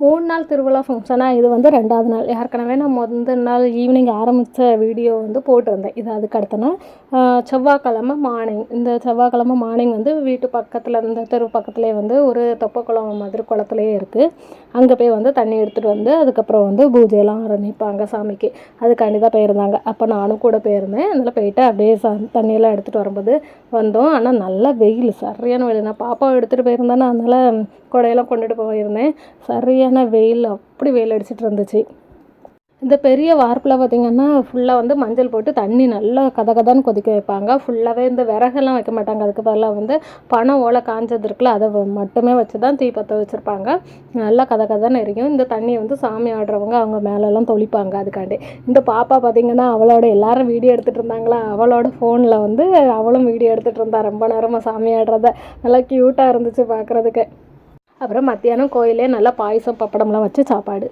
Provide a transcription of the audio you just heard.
3 நாள் திருவிழா ஃபங்க்ஷனாக இது வந்து 2வது நாள். ஏற்கனவே நான் முந்தின நாள் ஈவினிங் ஆரம்பித்த வீடியோ வந்து போட்டிருந்தேன். இது அதுக்கு அடுத்த நாள் செவ்வாய்க்கிழமை மார்னிங். இந்த செவ்வாய்க்கிழமை மார்னிங் வந்து வீட்டு பக்கத்தில் இந்த தெரு பக்கத்துலேயே வந்து ஒரு தெப்பக்குளம் மாதிரி குளத்துலேயே இருக்குது. அங்கே போய் வந்து தண்ணி எடுத்துகிட்டு வந்து அதுக்கப்புறம் வந்து பூஜையெல்லாம் ஆரம்பிப்பாங்க சாமிக்கு. அதுக்காண்டி தான் போயிருந்தாங்க. அப்போ நானும் கூட போயிருந்தேன். அதில் போயிட்டு அப்படியே தண்ணியெல்லாம் எடுத்துகிட்டு வரும்போது வந்தோம். ஆனால் நல்லா வெயில், சரியான வெயில். நான் பாப்பாவை எடுத்துகிட்டு போயிருந்தேன்னா அதனால் கொடையெல்லாம் கொண்டுட்டு போயிருந்தேன். சரியான வெயில், அப்படி வெயில் அடிச்சிட்டு இருந்துச்சு. இந்த பெரிய வார்ப்பில் பார்த்திங்கன்னா ஃபுல்லாக வந்து மஞ்சள் போட்டு தண்ணி நல்லா கதகதான்னு கொதிக்க வைப்பாங்க. ஃபுல்லாகவே இந்த விறகெல்லாம் வைக்க மாட்டாங்க. அதுக்கு பதிலாக வந்து பனை ஓலை காஞ்சது இருக்குல்ல, அதை மட்டுமே வச்சு தான் தீ பற்ற வச்சுருப்பாங்க. நல்லா கதகதான்னு எரியும். இந்த தண்ணியை வந்து சாமி ஆடுறவங்க அவங்க மேலெல்லாம் தொளிப்பாங்க. அதுக்காண்டி இந்த பாப்பா பார்த்திங்கன்னா அவளோட எல்லாரும் வீடியோ எடுத்துகிட்டு இருந்தாங்களா, அவளோட ஃபோனில் வந்து அவளும் வீடியோ எடுத்துகிட்டு இருந்தா ரொம்ப நேரமாக சாமி ஆடுறத. நல்லா க்யூட்டாக இருந்துச்சு பார்க்குறதுக்கு. அப்புறம் மத்தியானம் கோயிலே நல்லா பாயசம் பப்படம்லாம் வச்சு சாப்பாடு.